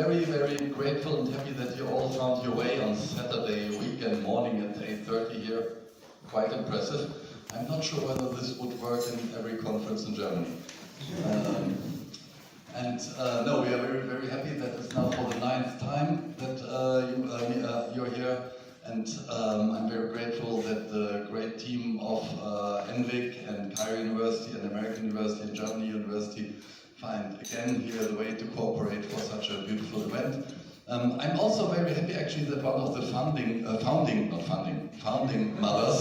very, very grateful and happy that you all found your way on Saturday weekend morning at 8:30 here. Quite impressive. I'm not sure whether this would work in every conference in Germany. No, we are very, very happy that it's now for the 9th time that you're here. And I'm very grateful that the great team of NubiaIX and Cairo University and American University and Germany University find again here the way to cooperate for such a beautiful event. I'm also very happy actually that one of the founding mothers,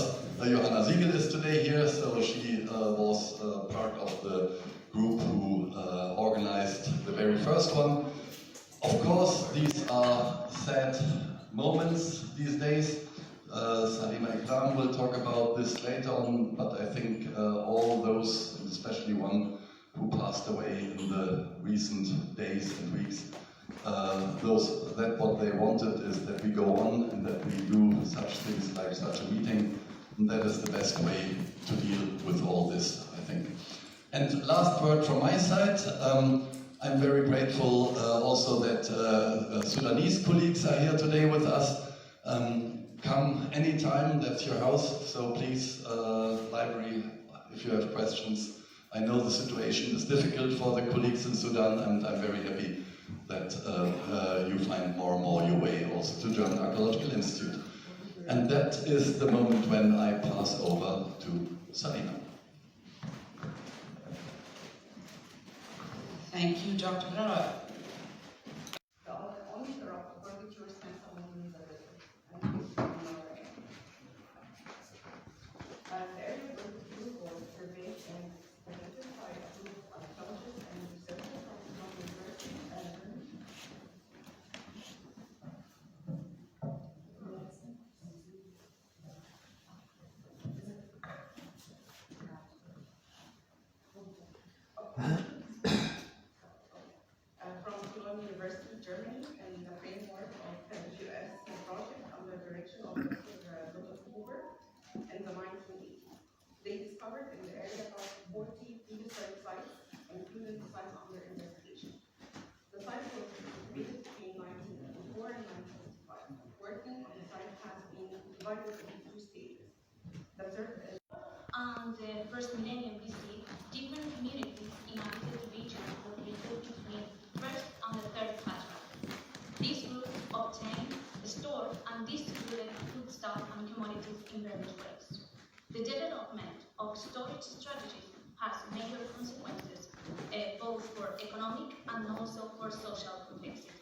Johanna Siegel, is today here. So she was part of the group who organized the very first one. Of course, these are sad moments these days. Salima Ikram will talk about this later on, but I think all those, and especially one who passed away in the recent days and weeks, that what they wanted is that we go on and that we do such things like such a meeting, and that is the best way to deal with all this, I think. And last word from my side, I'm very grateful also that Sudanese colleagues are here today with us. Come anytime, that's your house, so please, library, if you have questions. I know the situation is difficult for the colleagues in Sudan, and I'm very happy that you find more and more your way also to German Archaeological Institute. And that is the moment when I pass over to Salima. Thank you, Dr. Rara. University, Germany, and the framework of the US project under the direction of Dr. Huber in the 1980s. They discovered in the area about 40 prehistoric sites, including the sites under investigation. The site was completed between 1984 and 1965. Working on the site has been divided into 2 stages. The third is the first millennium BC, different communities inhabited the region located between first and the third patriarch. These groups obtained, stored, and distributed foodstuff and commodities in various ways. The development of storage strategies has major consequences, both for economic and also for social complexity.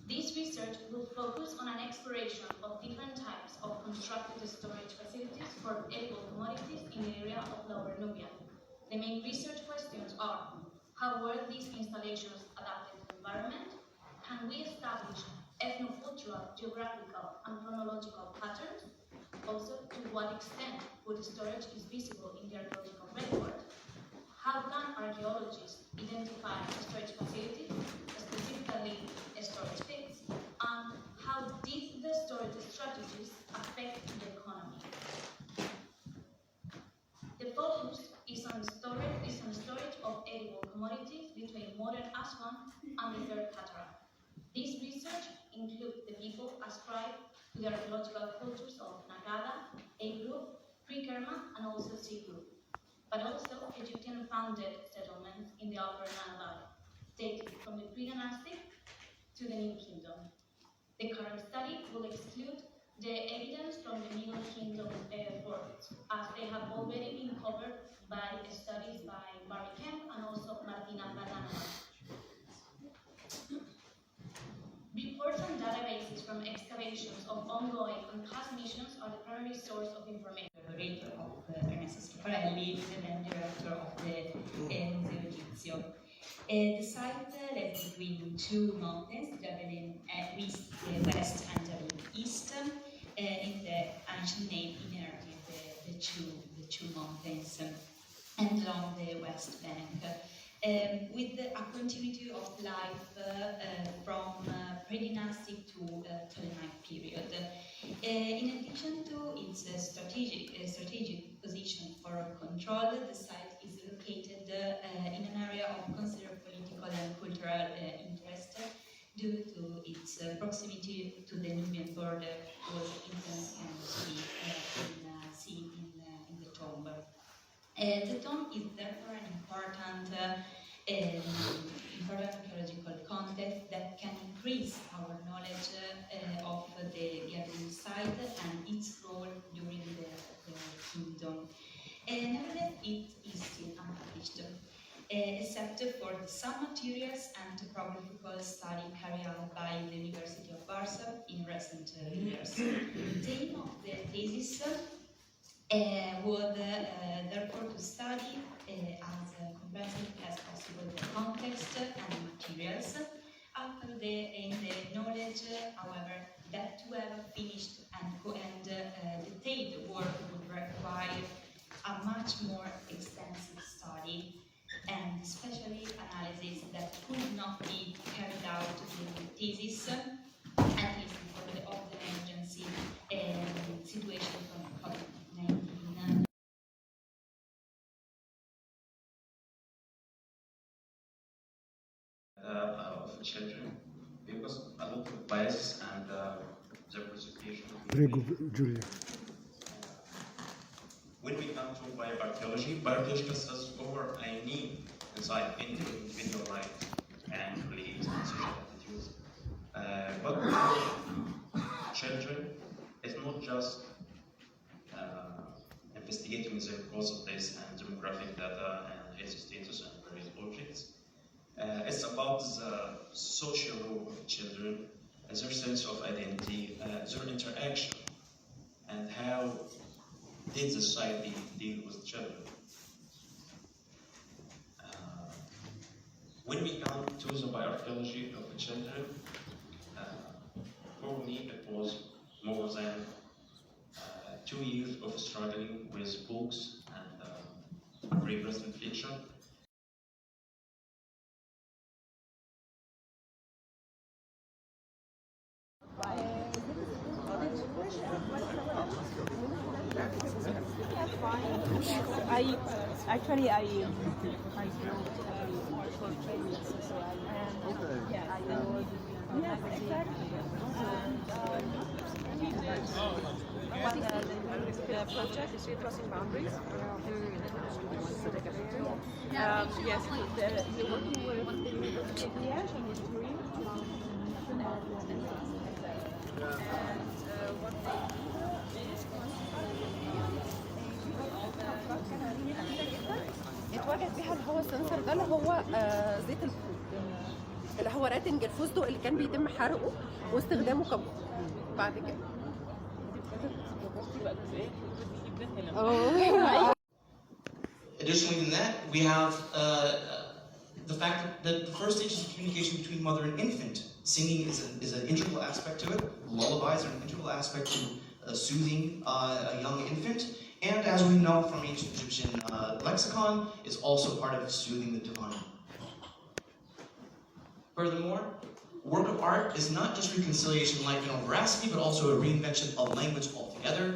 This research will focus on an exploration of different types of constructed storage facilities for edible commodities in the area of Lower Nubia. The main research questions are: how were these installations adapted to the environment? Can we establish ethnocultural, geographical, and chronological patterns? Also, to what extent food storage is visible in the archaeological record? How can archaeologists identify storage facilities, specifically storage pits, and how did the storage strategies affect the economy? The focus is on storage of edible commodities between modern Aswan and the third Cataract. This research includes the people ascribed to the archaeological cultures of Nagada, A group, Pre-Kerma, and also C group, but also Egyptian-founded settlements in the Upper Nile Valley, dating from the pre-dynastic to the New Kingdom. The current study will exclude the evidence from the Middle Kingdom forests, as they have already been covered by studies by Barry Kemp and also Martina Badanova. Reports and databases from excavations of ongoing and past missions are the primary source of information. Curator of Ernesto Schiaparelli, and then director of the Museo Egizio. The site lies between 2 mountains, Javelin west and Javelin east, in the ancient name inherently the two mountains, and along the west bank. With a continuity of life from pre-dynastic to Ptolemaic period. In addition to its strategic position for control, the site is located in an area of considerable political and cultural interest due to its proximity to the Nubian border, whose influence can be seen in the tomb. The tomb is therefore an important archaeological context that can increase our knowledge of the gathering site and its role during the kingdom. Nevertheless, it is still unpublished, except for some materials and topographical study carried out by the University of Warsaw in recent years. The aim of the thesis would therefore to study as comprehensively as possible the context and materials. After the knowledge, however, that to have a finished and detailed work would require a much more extensive study and especially analysis that could not be carried out during the thesis, at least of the emergency situation from COVID-19. Of children, because a lot of bias and the presentation. Prego, Giulia. When we come to bioarchaeological studies over a need inside individual life and beliefs and social attitudes. But for children, it's not just investigating the cause of this and demographic data and its status and various objects. It's about the social role of children, their sense of identity, their interaction, and how did the society deal with children. When we come to the bioarchaeology of the children, for me it was more than 2 years of struggling with books and rigorous reflection. I wrote for training, so yes, exactly. And the project is crossing boundaries. Yes, you're working with Liège and history. And what اتواجد بيها اللي هو السنسر ده اللي هو زيت الفوز اللي هو راتنج الفستق اللي كان بيتم حرقه واستخدامه كبخور بعد كده. Additionally than that, we have the fact that the first stage is communication between mother and infant. Singing is an integral aspect to it. Lullabies are an integral aspect to soothing a young infant. And as we know from ancient Egyptian lexicon, is also part of soothing the divine. Furthermore, work of art is not just reconciliation like veracity, but also a reinvention of language altogether.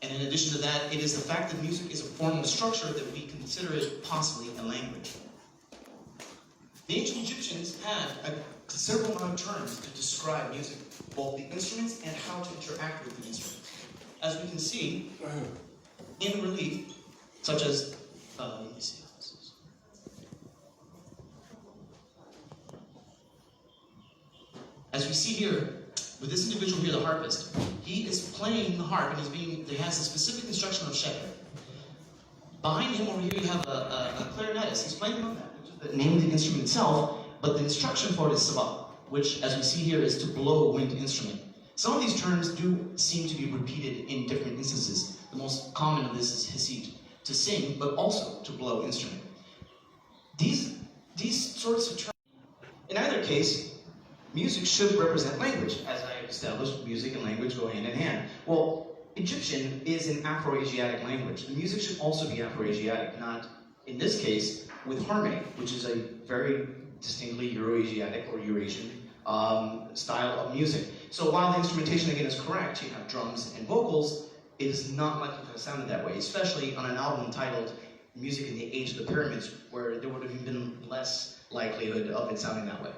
And in addition to that, it is the fact that music is a form of structure that we consider it possibly a language. The ancient Egyptians had a considerable amount of terms to describe music, both the instruments and how to interact with the instruments. As we can see in relief, such as, let me see how this is. As we see here, with this individual here, the harpist, he is playing the harp and he has a specific instruction of shepherd. Behind him over here you have a clarinetist. He's playing on that, which is the name of the instrument itself, but the instruction for it is sabah, which, as we see here, is to blow a wind instrument. Some of these terms do seem to be repeated in different instances. The most common of this is hisid, to sing, but also to blow instrument. These sorts of terms, in either case, music should represent language. As I established, music and language go hand in hand. Well, Egyptian is an Afro-Asiatic language. The music should also be Afro-Asiatic, not, in this case, with harmony, which is a very distinctly Euro-Asiatic or Eurasian style of music. So while the instrumentation, again, is correct, you have drums and vocals, it is not likely to have sounded that way, especially on an album titled Music in the Age of the Pyramids, where there would have been less likelihood of it sounding that way.